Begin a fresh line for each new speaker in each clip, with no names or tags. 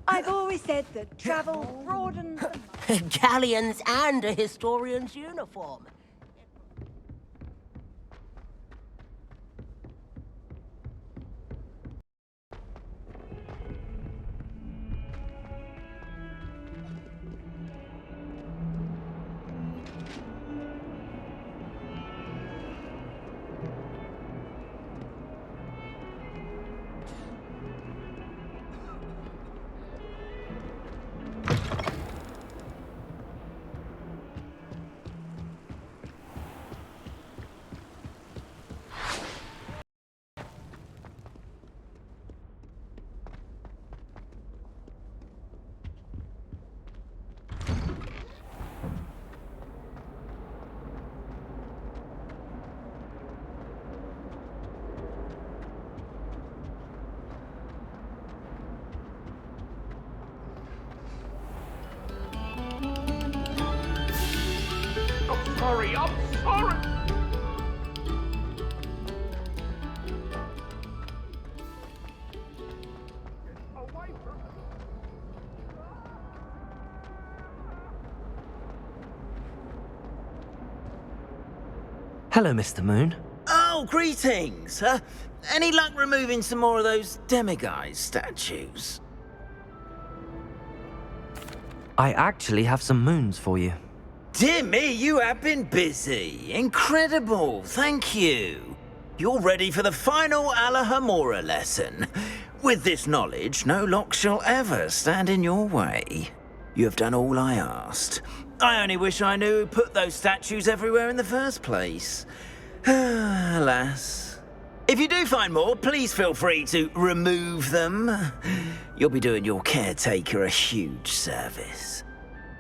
I've always said that travel broadens the mind.
Galleons and a historian's uniform.
I'm sorry! Away from me!
Hello, Mr. Moon.
Oh, greetings! Any luck removing some more of those demiguise statues?
I actually have some moons for you.
Dear me, you have been busy. Incredible, thank you. You're ready for the final Alahomora lesson. With this knowledge, no lock shall ever stand in your way. You have done all I asked. I only wish I knew who put those statues everywhere in the first place. Alas. If you do find more, please feel free to remove them. You'll be doing your caretaker a huge service.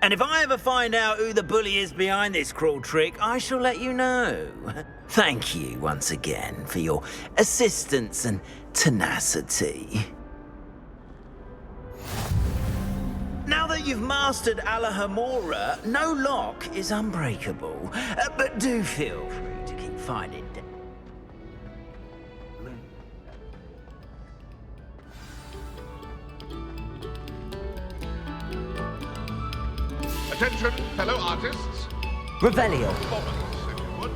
And if I ever find out who the bully is behind this cruel trick, I shall let you know. Thank you once again for your assistance and tenacity. Now that you've mastered Alahomora, no lock is unbreakable. But do feel free to keep finding
Attention, fellow artists.
Revelio.
Performance, if you would.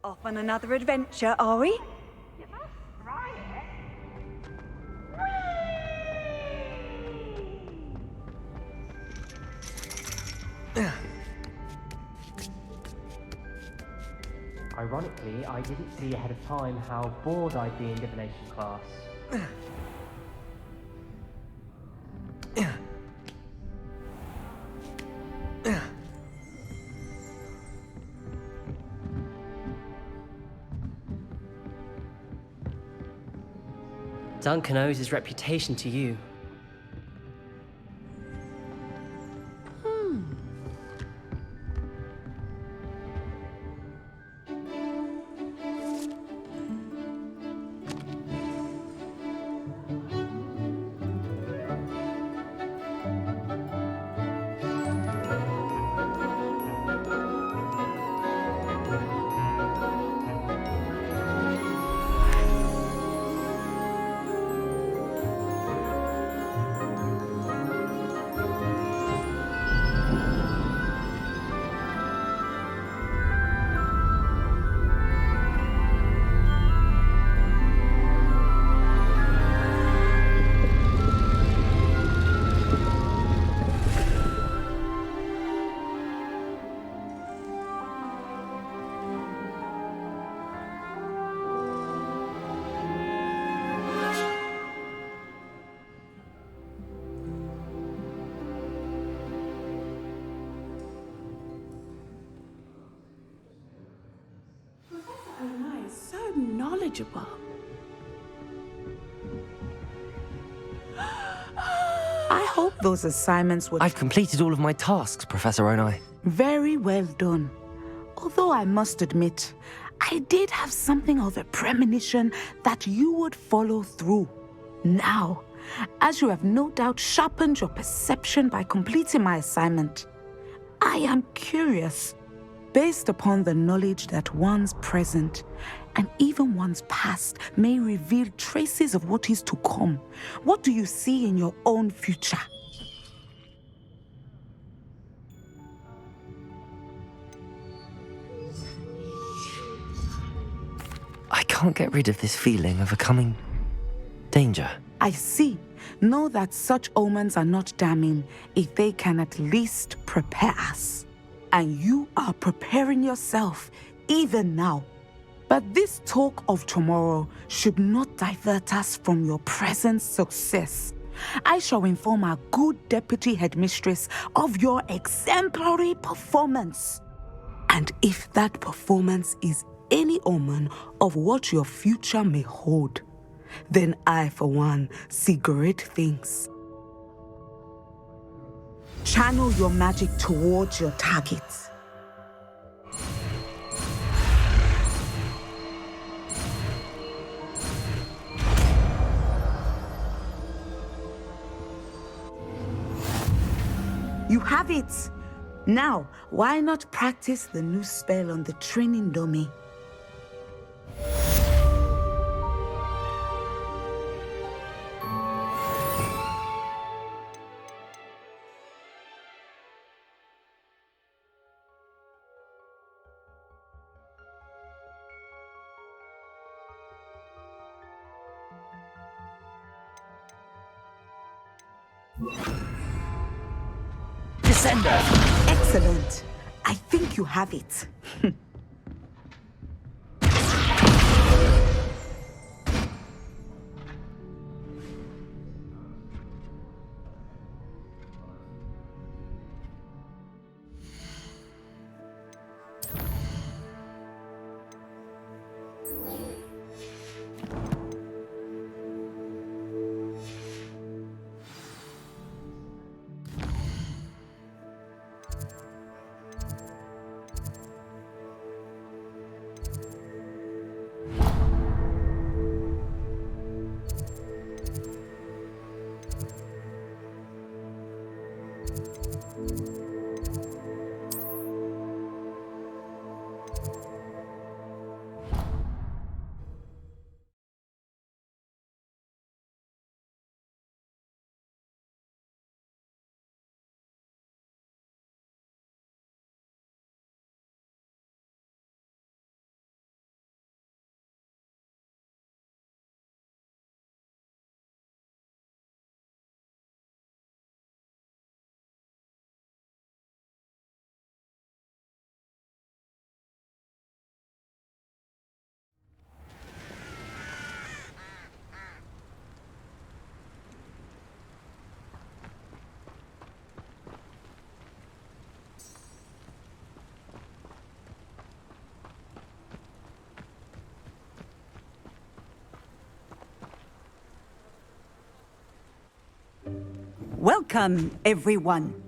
Off on another adventure, are we?
Ironically, I didn't see ahead of time how bored I'd be in divination class. Duncan owes his reputation to you.
So knowledgeable. I hope those assignments were
I've completed all of my tasks, Professor Onai.
very well done. Although I must admit, I did have something of a premonition that you would follow through. Now, as you have no doubt sharpened your perception by completing my assignment, I am curious. Based upon the knowledge that one's present and even one's past may reveal traces of what is to come, what do you see in your own future?
I can't get rid of this feeling of a coming danger.
I see. Know that such omens are not damning if they can at least prepare us. And you are preparing yourself even now. But this talk of tomorrow should not divert us from your present success. I shall inform our good deputy headmistress of your exemplary performance. And if that performance is any omen of what your future may hold, then I, for one, see great things. Channel your magic towards your target. You have it! Now, why not practice the new spell on the training dummy?
Descender!
Excellent. I think you have it.
Welcome, everyone.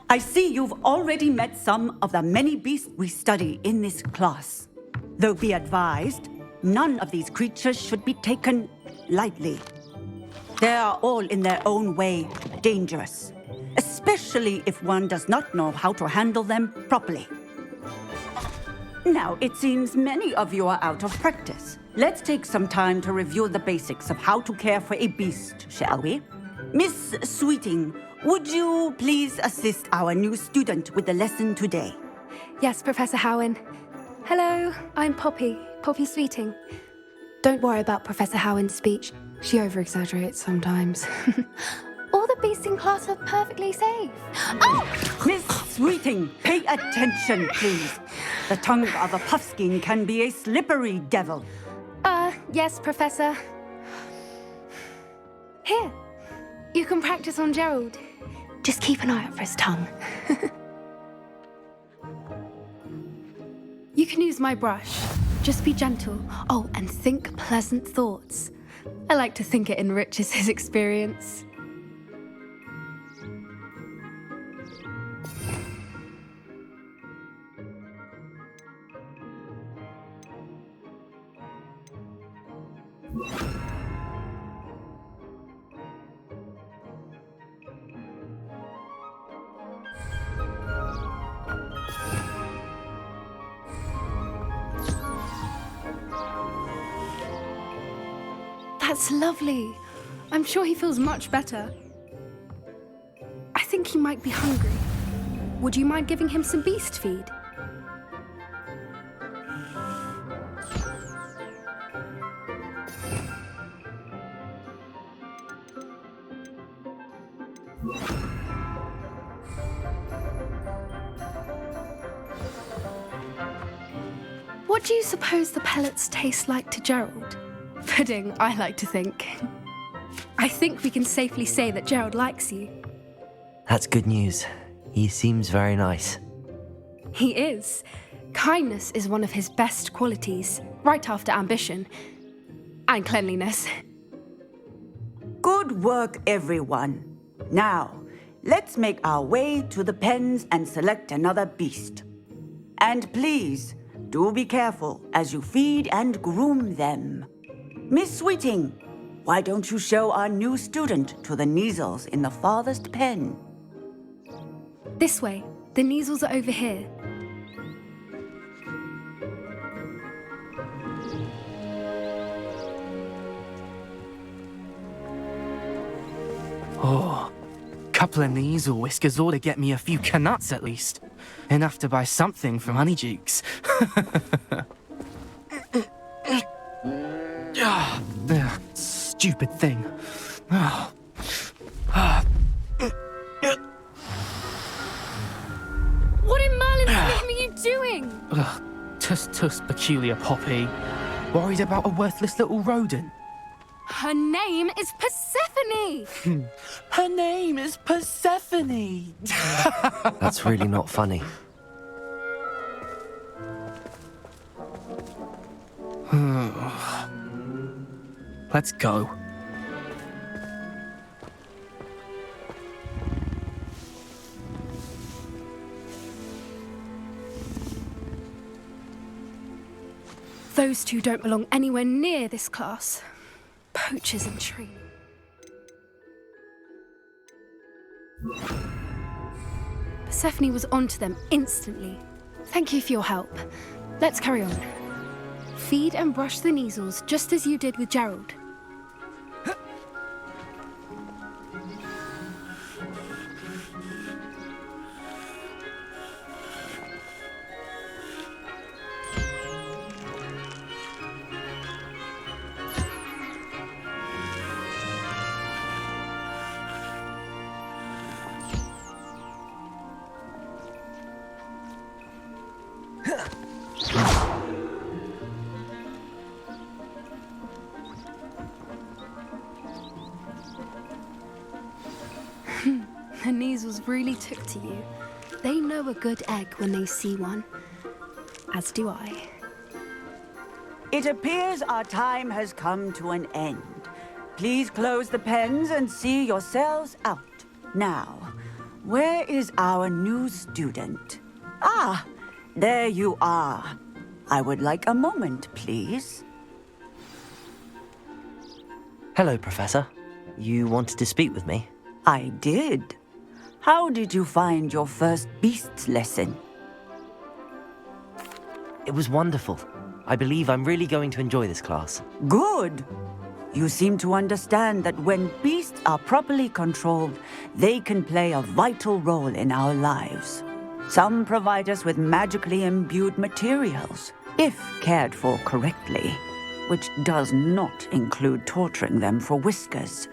I see you've already met some of the many beasts we study in this class. Though be advised, none of these creatures should be taken lightly. They are all in their own way dangerous, especially if one does not know how to handle them properly. Now, it seems many of you are out of practice. Let's take some time to review the basics of how to care for a beast, shall we? Miss Sweeting, would you please assist our new student with the lesson today?
Yes, Professor Howin. Hello, I'm Poppy Sweeting. Don't worry about Professor Howin's speech. She over-exaggerates sometimes. All the beasts in class are perfectly safe. Oh!
Miss Sweeting, pay attention, please. The tongue of a puffskein can be a slippery devil.
Yes, Professor. Here, you can practice on Gerald. Just keep an eye out for his tongue. You can use my brush. Just be gentle. Oh, and think pleasant thoughts. I like to think it enriches his experience. That's lovely. I'm sure he feels much better. I think he might be hungry. Would you mind giving him some beast feed? What do you suppose the pellets taste like to Gerald? Pudding, I like to think. I think we can safely say that Gerald likes you.
That's good news. He seems very nice.
He is. Kindness is one of his best qualities, right after ambition. And cleanliness.
Good work, everyone. Now, let's make our way to the pens and select another beast. And please, do be careful as you feed and groom them. Miss Sweeting, why don't you show our new student to the Neasels in the farthest pen?
This way. The Neasels are over here.
Oh, couple of Neasel whiskers ought to get me a few canuts at least. Enough to buy something from Honeydukes. Stupid thing.
What in Merlin's name are you doing?
Tuss, peculiar Poppy. Worried about a worthless little rodent.
Her name is Persephone!
Her name is Persephone!
That's really not funny.
Let's go.
Those two don't belong anywhere near this class. Poachers in training. Persephone was onto them instantly. Thank you for your help. Let's carry on. Feed and brush the Neasels just as you did with Gerald. The Neasels really took to you. They know a good egg when they see one. As do I.
It appears our time has come to an end. Please close the pens and see yourselves out. Now, where is our new student? Ah, there you are. I would like a moment, please.
Hello, Professor. You wanted to speak with me?
I did. How did you find your first beasts lesson?
It was wonderful. I believe I'm really going to enjoy this class.
Good. You seem to understand that when beasts are properly controlled, they can play a vital role in our lives. Some provide us with magically imbued materials, if cared for correctly, which does not include torturing them for whiskers.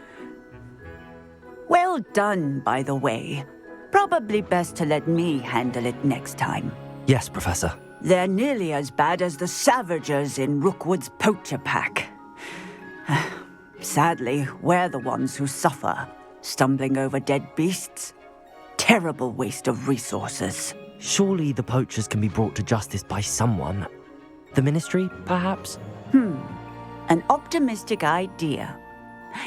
Well done, by the way. Probably best to let me handle it next time.
Yes, Professor.
They're nearly as bad as the Savagers in Rookwood's poacher pack. Sadly, we're the ones who suffer, stumbling over dead beasts. Terrible waste of resources.
Surely the poachers can be brought to justice by someone. The Ministry, perhaps?
An optimistic idea.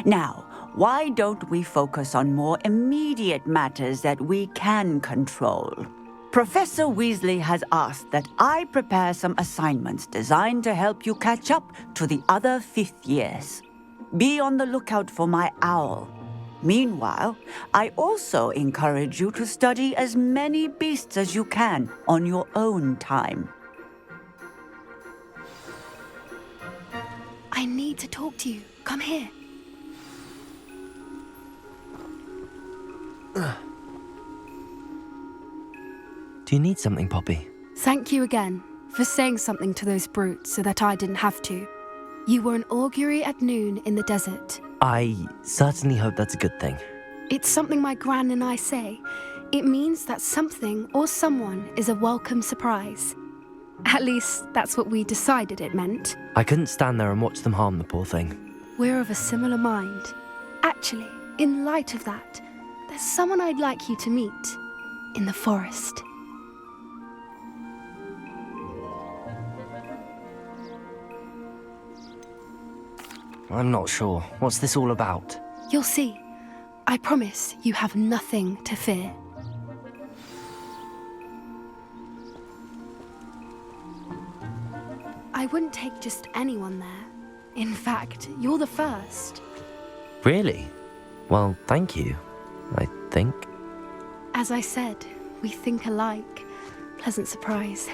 Now, why don't we focus on more immediate matters that we can control? Professor Weasley has asked that I prepare some assignments designed to help you catch up to the other fifth years. Be on the lookout for my owl. Meanwhile, I also encourage you to study as many beasts as you can on your own time.
I need to talk to you. Come here.
Do you need something, Poppy?
Thank you again for saying something to those brutes so that I didn't have to. You were an augury at noon in the desert.
I certainly hope that's a good thing.
It's something my gran and I say. It means that something or someone is a welcome surprise. At least, that's what we decided it meant.
I couldn't stand there and watch them harm the poor thing.
We're of a similar mind. Actually, in light of that, there's someone I'd like you to meet. In the forest.
I'm not sure. What's this all about?
You'll see. I promise you have nothing to fear. I wouldn't take just anyone there. In fact, you're the first.
Really? Well, thank you, I think.
As I said, we think alike. Pleasant surprise.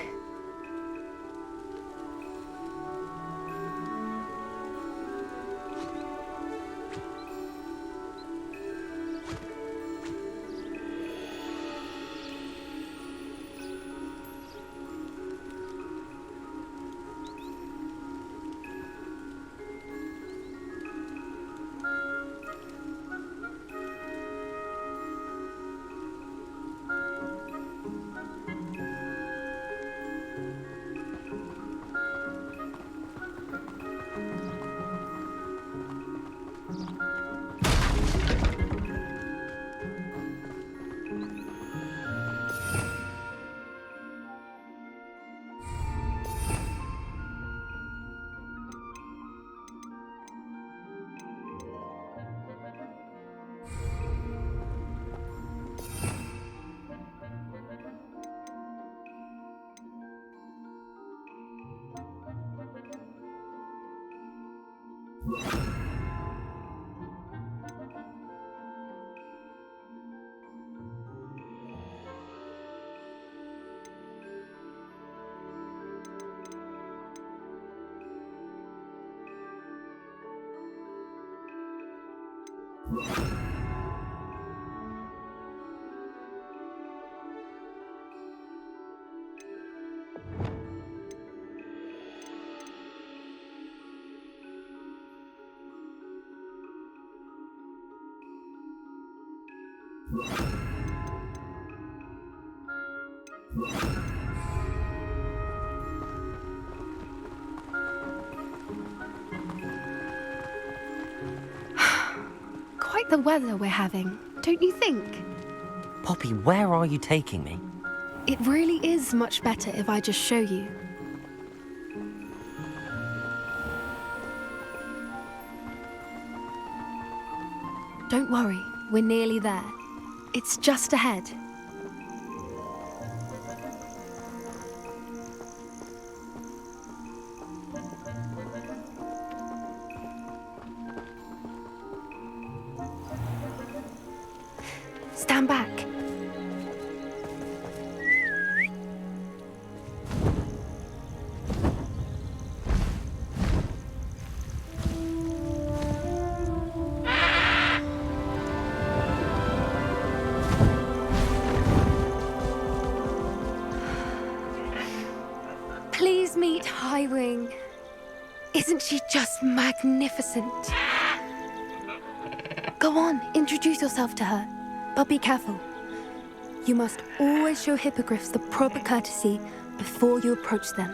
Quite the weather we're having, don't you think?
Poppy, where are you taking me?
It really is much better if I just show you. Don't worry, we're nearly there. It's just ahead. Stand back. Please meet Highwing. Isn't she just magnificent? Go on, introduce yourself to her. But be careful. You must always show hippogriffs the proper courtesy before you approach them.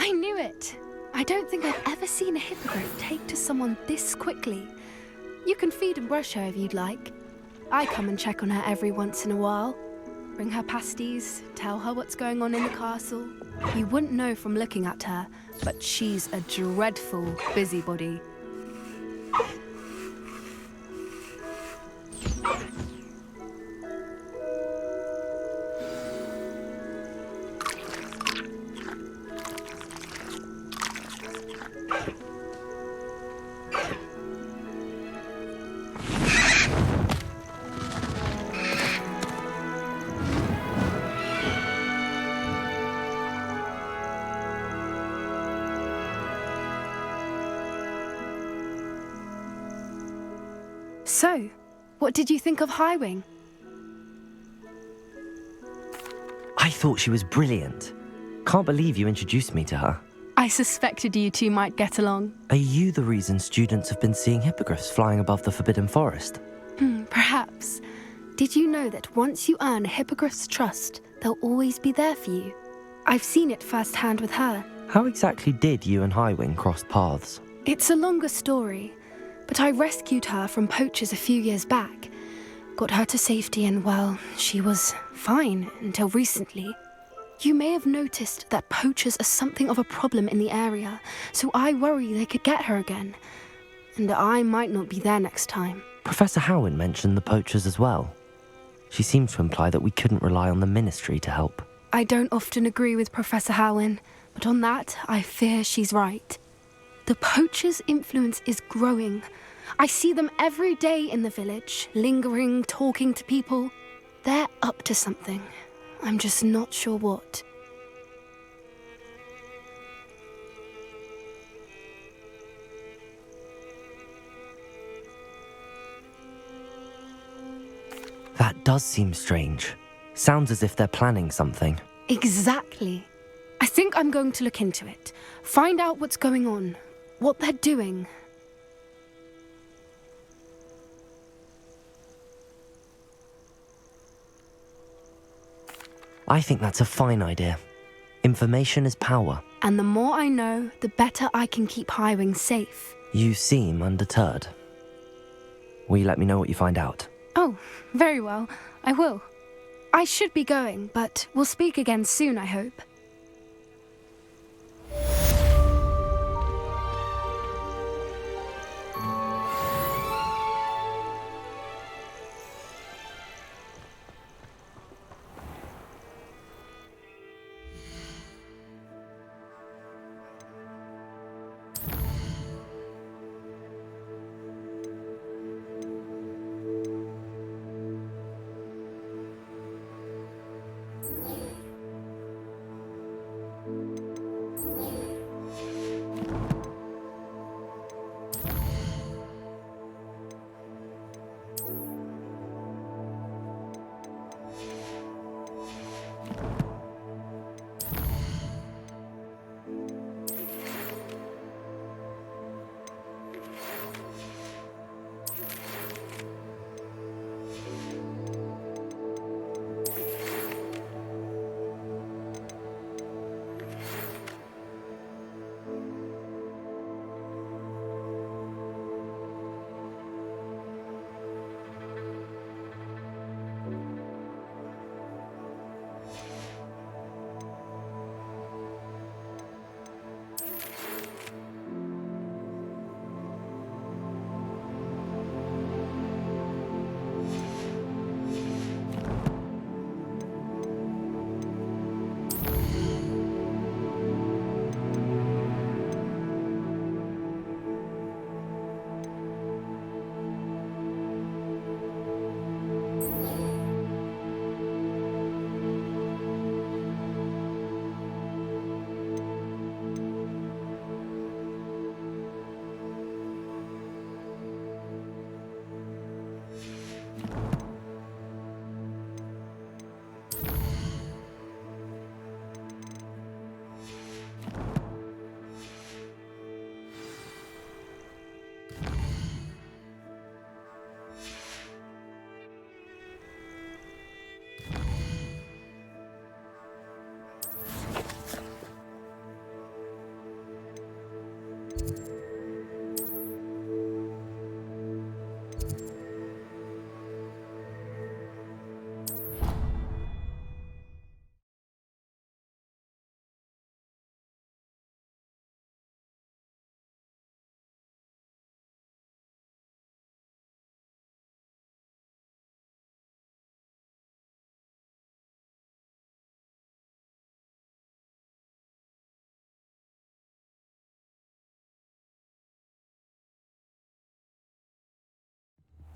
I knew it. I don't think I've ever seen a hippogriff take to someone this quickly. You can feed and brush her if you'd like. I come and check on her every once in a while. Bring her pasties, tell her what's going on in the castle. You wouldn't know from looking at her, but she's a dreadful busybody. So, what did you think of Highwing?
I thought she was brilliant. Can't believe you introduced me to her.
I suspected you two might get along.
Are you the reason students have been seeing hippogriffs flying above the Forbidden Forest?
Perhaps. Did you know that once you earn a hippogriff's trust, they'll always be there for you? I've seen it firsthand with her.
How exactly did you and Highwing cross paths?
It's a longer story, but I rescued her from poachers a few years back. Got her to safety and, well, she was fine until recently. You may have noticed that poachers are something of a problem in the area, so I worry they could get her again. And I might not be there next time.
Professor Howin mentioned the poachers as well. She seems to imply that we couldn't rely on the ministry to help.
I don't often agree with Professor Howin, but on that, I fear she's right. The poachers' influence is growing. I see them every day in the village, lingering, talking to people. They're up to something. I'm just not sure what.
That does seem strange. Sounds as if they're planning something.
Exactly. I think I'm going to look into it. Find out what's going on, what they're doing.
I think that's a fine idea. Information is power.
And the more I know, the better I can keep Highwing safe.
You seem undeterred. Will you let me know what you find out?
Oh, very well. I will. I should be going, but we'll speak again soon, I hope.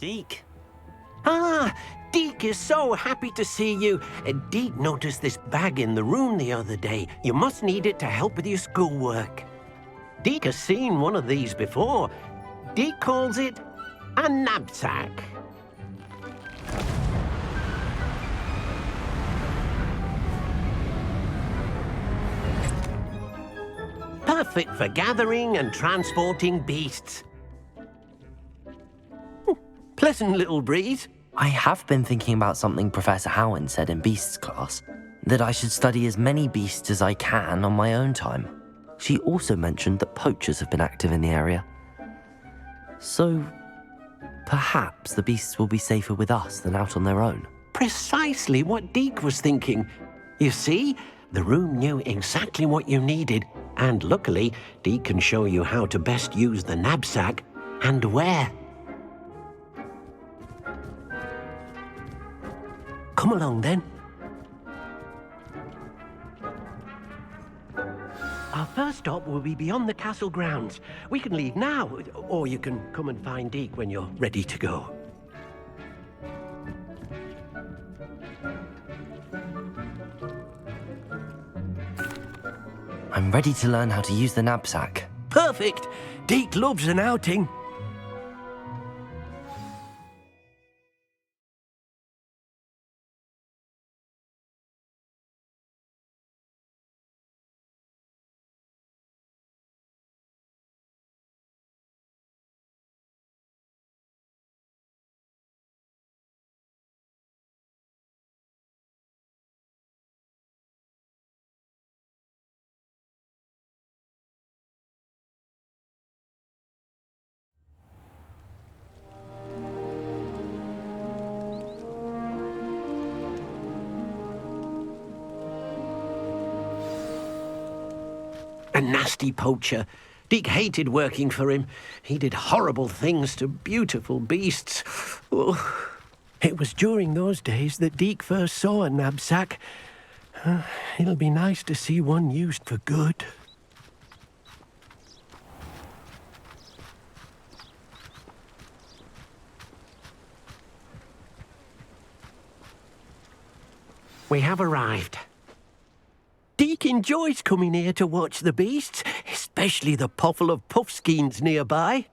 Deke. Ah, Deke is so happy to see you. Deke noticed this bag in the room the other day. You must need it to help with your schoolwork. Deke has seen one of these before. Deke calls it a knapsack. Perfect for gathering and transporting beasts. Pleasant little breeze.
I have been thinking about something Professor Howin said in Beasts class, that I should study as many beasts as I can on my own time. She also mentioned that poachers have been active in the area. So, perhaps the beasts will be safer with us than out on their own.
Precisely what Deke was thinking. You see, the room knew exactly what you needed, and luckily, Deke can show you how to best use the knapsack and where. Come along, then. Our first stop will be beyond the castle grounds. We can leave now, or you can come and find Deke when you're ready to go.
I'm ready to learn how to use the knapsack.
Perfect! Deke loves an outing. A nasty poacher. Deke hated working for him. He did horrible things to beautiful beasts. Oh. It was during those days that Deke first saw a knapsack. It'll be nice to see one used for good. We have arrived. Deke enjoys coming here to watch the beasts, especially the potful of puffskeins nearby.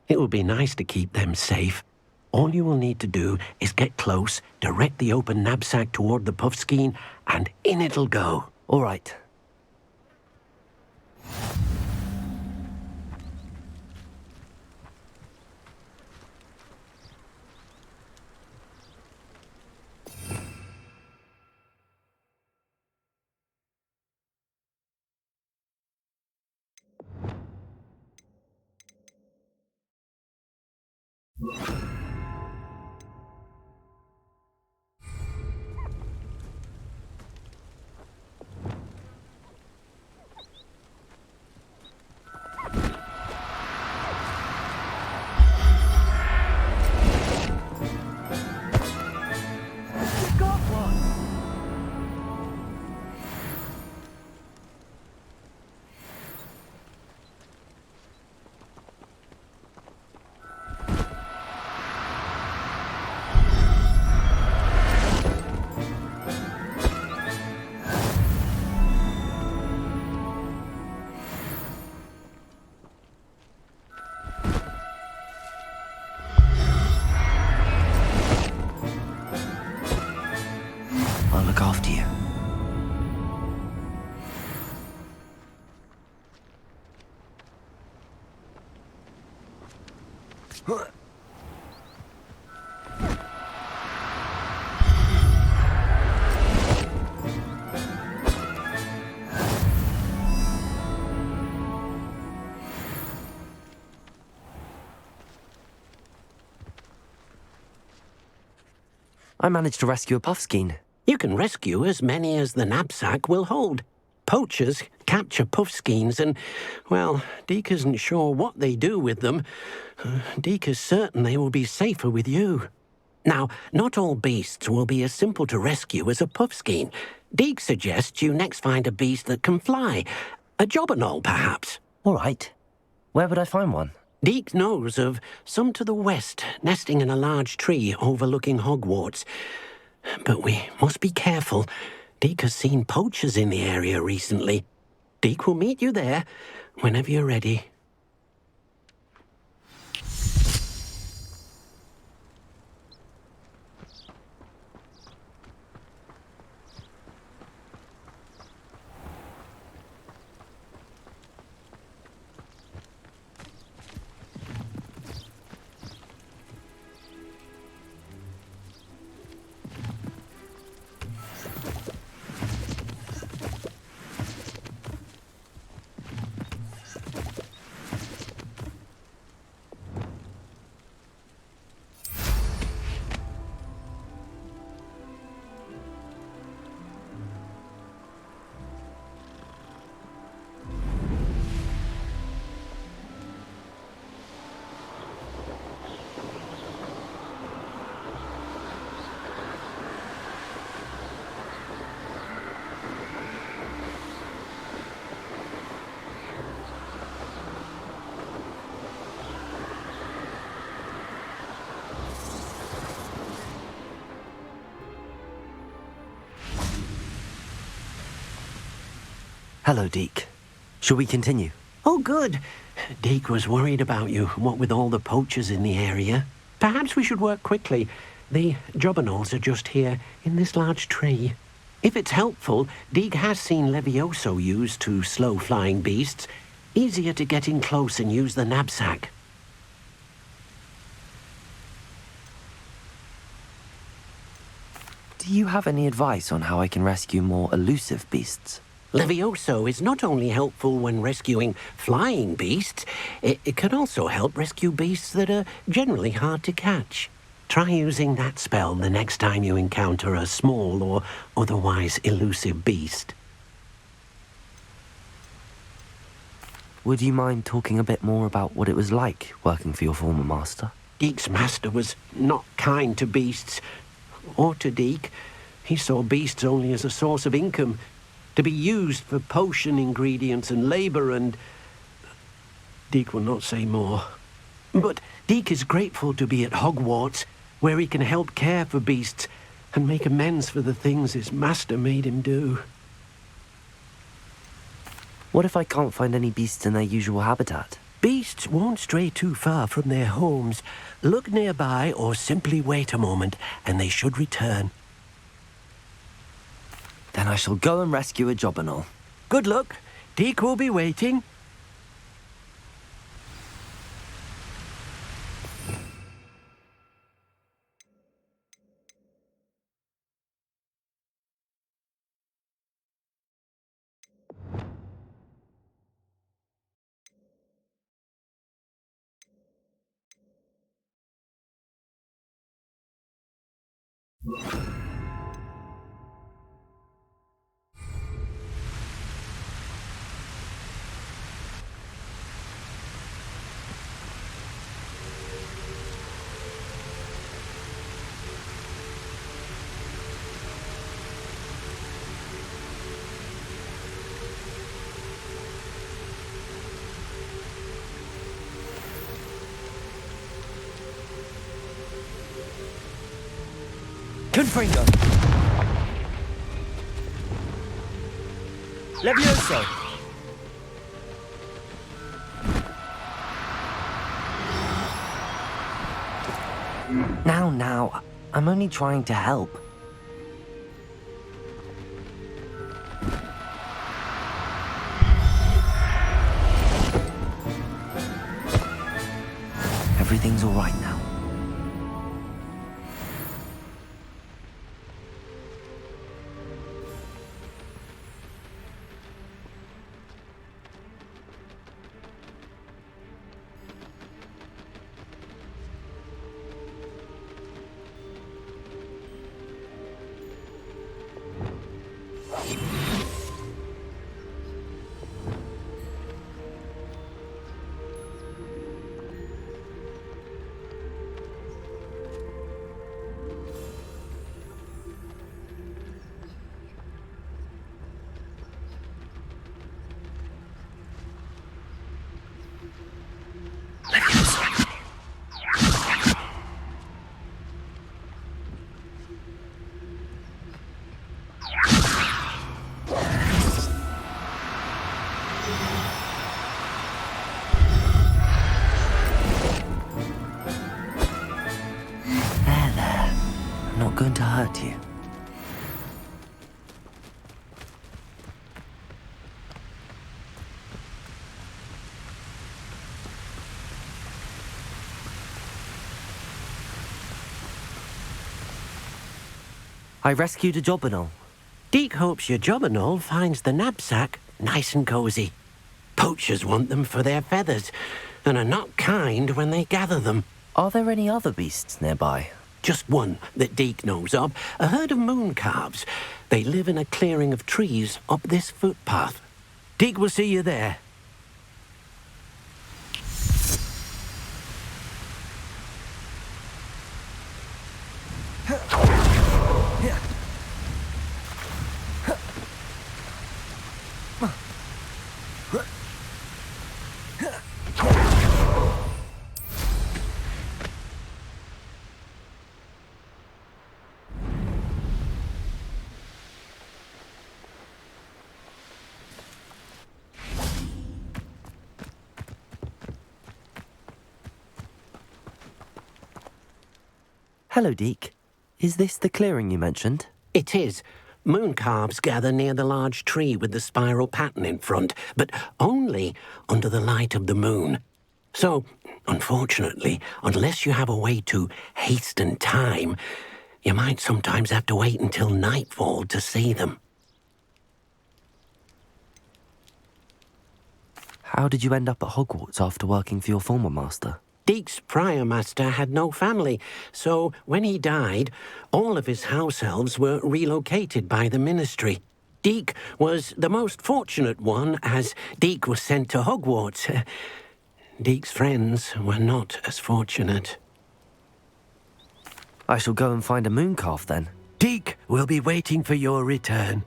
It will be nice to keep them safe. All you will need to do is get close, direct the open knapsack toward the puffskein, and in it'll go.
All right. I'll look after you. I managed to rescue a puffskein.
You can rescue as many as the knapsack will hold. Poachers capture puffskeins and, well, Deke isn't sure what they do with them. Deke is certain they will be safer with you. Now, not all beasts will be as simple to rescue as a puffskein. Deke suggests you next find a beast that can fly. A jobberknoll, perhaps.
All right. Where would I find one?
Deke knows of some to the west, nesting in a large tree overlooking Hogwarts. But we must be careful. Deke has seen poachers in the area recently. Deke will meet you there whenever you're ready.
Hello, Deke. Shall we continue?
Oh, good. Deke was worried about you, what with all the poachers in the area. Perhaps we should work quickly. The jobberknolls are just here, in this large tree. If it's helpful, Deke has seen Levioso used to slow flying beasts. Easier to get in close and use the knapsack.
Do you have any advice on how I can rescue more elusive beasts?
Levioso is not only helpful when rescuing flying beasts, it can also help rescue beasts that are generally hard to catch. Try using that spell the next time you encounter a small or otherwise elusive beast.
Would you mind talking a bit more about what it was like working for your former master?
Deke's master was not kind to beasts, or to Deke. He saw beasts only as a source of income, to be used for potion ingredients and labour, and Deke will not say more. But Deke is grateful to be at Hogwarts, where he can help care for beasts and make amends for the things his master made him do.
What if I can't find any beasts in their usual habitat?
Beasts won't stray too far from their homes. Look nearby or simply wait a moment, and they should return.
Then I shall go and rescue a jobberknoll.
Good luck. Deke will be waiting.
Confringo! Levioso! Now, I'm only trying to help. Everything's all right now. hurt you. I rescued a jobberknoll.
Deke hopes your jobberknoll finds the knapsack nice and cozy. Poachers want them for their feathers, and are not kind when they gather them.
Are there any other beasts nearby?
Just one that Deke knows of, a herd of moon calves. They live in a clearing of trees up this footpath. Deke will see you there.
Hello, Deke. Is this the clearing you mentioned?
It is. Moon calves gather near the large tree with the spiral pattern in front, but only under the light of the moon. So, unfortunately, unless you have a way to hasten time, you might sometimes have to wait until nightfall to see them.
How did you end up at Hogwarts after working for your former master?
Deke's prior master had no family, so when he died, all of his house elves were relocated by the ministry. Deke was the most fortunate one, as Deke was sent to Hogwarts. Deke's friends were not as fortunate.
I shall go and find a moon calf then.
Deke will be waiting for your return.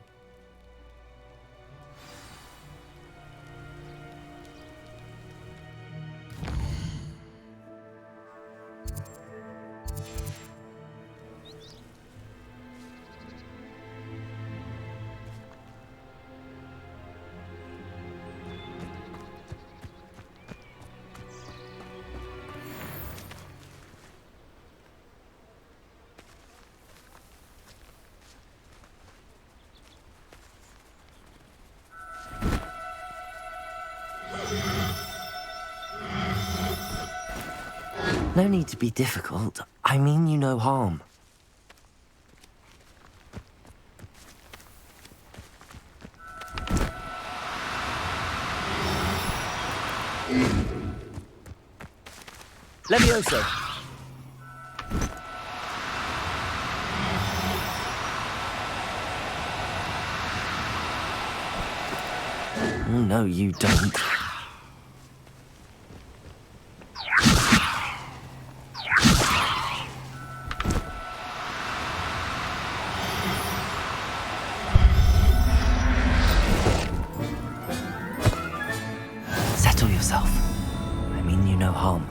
No need to be difficult. I mean you no harm.
Levioso.
Oh, no, you don't. Settle yourself. I mean you no harm.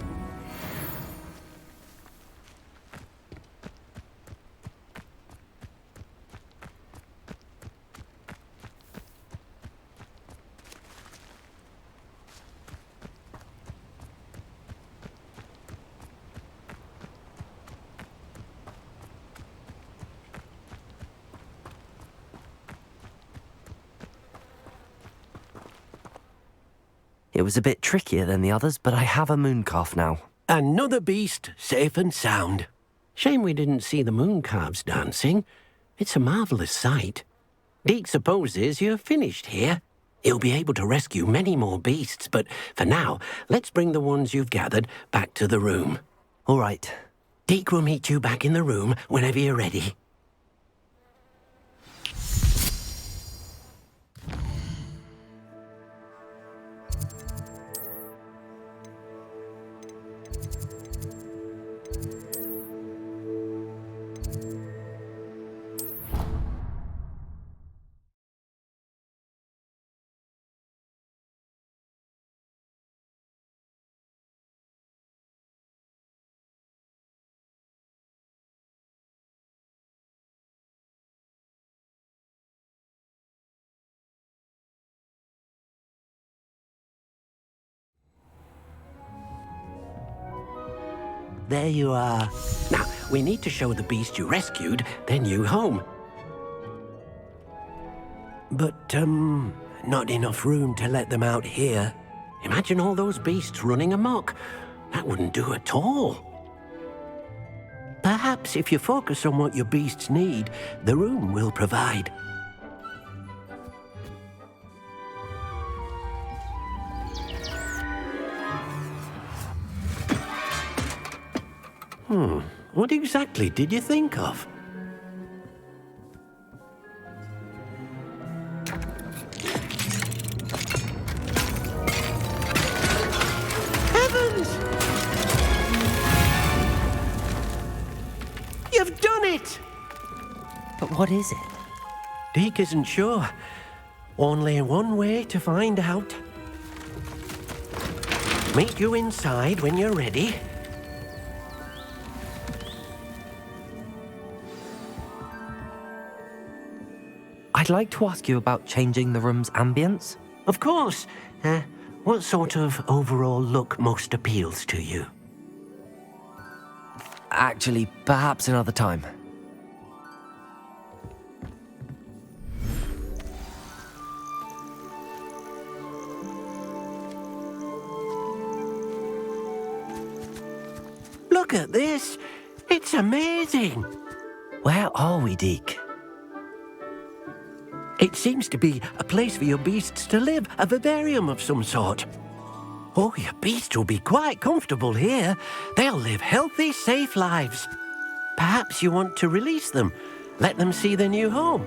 It was a bit trickier than the others, but I have a moon calf now.
Another beast, safe and sound. Shame we didn't see the moon calves dancing. It's a marvellous sight. Deke supposes you're finished here. He'll be able to rescue many more beasts, but for now, let's bring the ones you've gathered back to the room.
All right.
Deke will meet you back in the room whenever you're ready. There you are. Now, we need to show the beast you rescued their new home. But, not enough room to let them out here. Imagine all those beasts running amok. That wouldn't do at all. Perhaps if you focus on what your beasts need, the room will provide. What exactly did you think of? Heavens! You've done it!
But what is it?
Deke isn't sure. Only one way to find out. Meet you inside when you're ready.
I'd like to ask you about changing the room's ambience.
Of course. What sort of overall look most appeals to you?
Actually, perhaps another time.
Look at this. It's amazing.
Where are we, Deke?
It seems to be a place for your beasts to live, a vivarium of some sort. Oh, your beasts will be quite comfortable here. They'll live healthy, safe lives. Perhaps you want to release them, let them see their new home.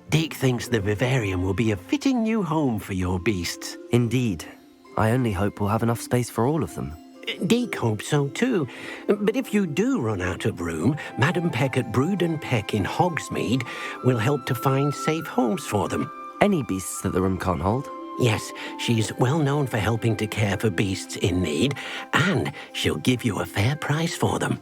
Deke thinks the vivarium will be a fitting new home for your beasts.
Indeed. I only hope we'll have enough space for all of them.
Deke hopes so too. But if you do run out of room, Madam Peck at Brood and Peck in Hogsmeade will help to find safe homes for them.
Any beasts that the room can't hold?
Yes, she's well known for helping to care for beasts in need, and she'll give you a fair price for them.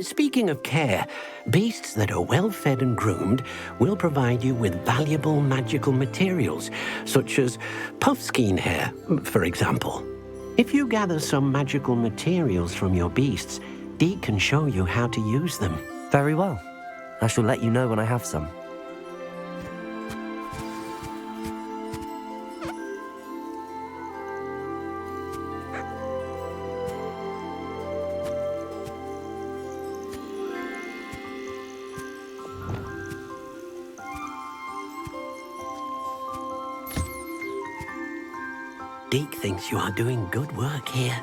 Speaking of care, beasts that are well fed and groomed will provide you with valuable magical materials, such as puffskein hair, for example. If you gather some magical materials from your beasts, Deke can show you how to use them.
Very well. I shall let you know when I have some.
Deke thinks you are doing good work here.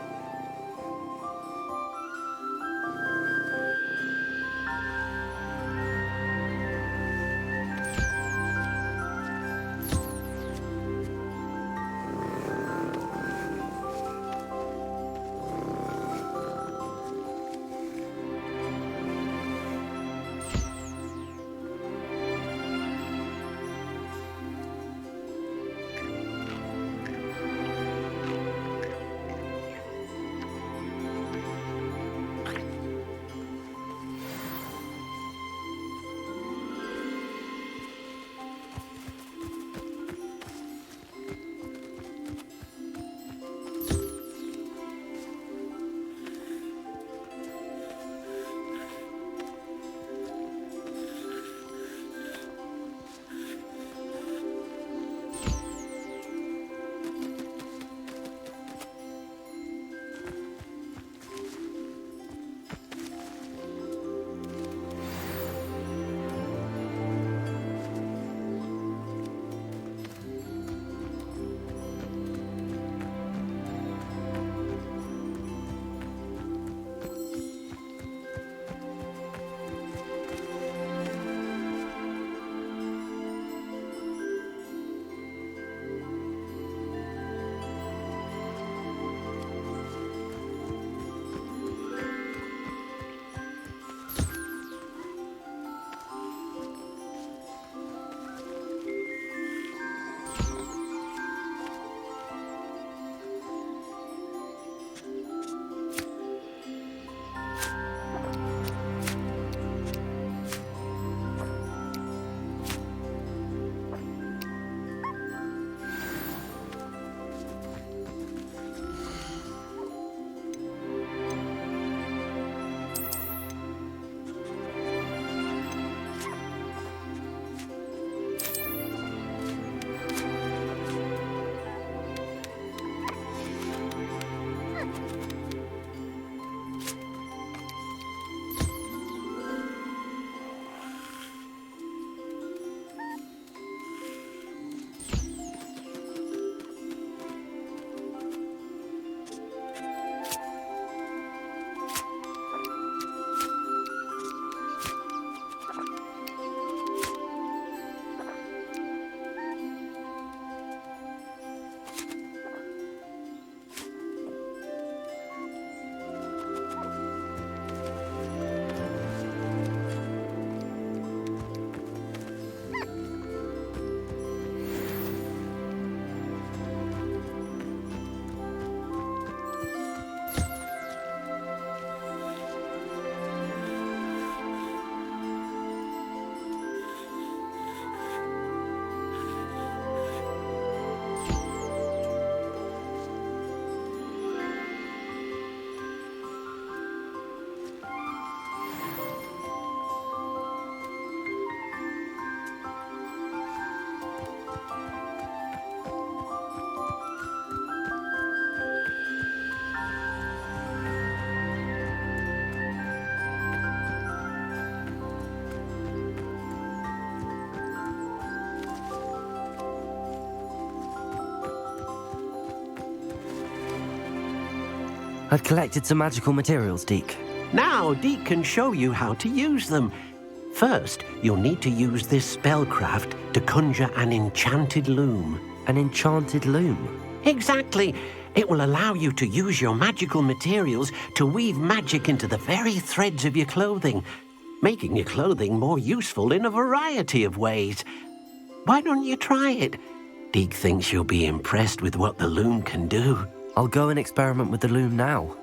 I've collected some magical materials, Deke.
Now, Deke can show you how to use them. First, you'll need to use this spellcraft to conjure an enchanted loom.
An enchanted loom?
Exactly. It will allow you to use your magical materials to weave magic into the very threads of your clothing, making your clothing more useful in a variety of ways. Why don't you try it? Deke thinks you'll be impressed with what the loom can do.
I'll go and experiment with the loom now.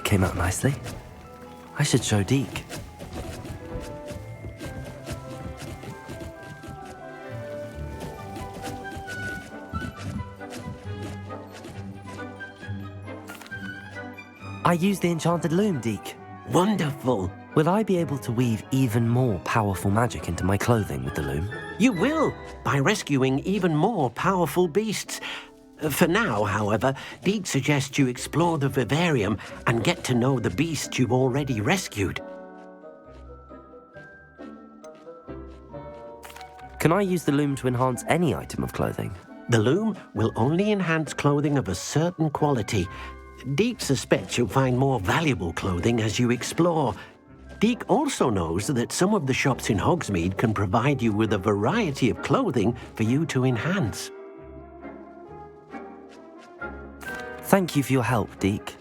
Came out nicely. I should show Deke. I used the enchanted loom, Deke.
Wonderful.
Will I be able to weave even more powerful magic into my clothing with the loom?
You will, by rescuing even more powerful beasts. For now, however, Deke suggests you explore the vivarium and get to know the beasts you've already rescued.
Can I use the loom to enhance any item of clothing?
The loom will only enhance clothing of a certain quality. Deke suspects you'll find more valuable clothing as you explore. Deke also knows that some of the shops in Hogsmeade can provide you with a variety of clothing for you to enhance.
Thank you for your help, Deke.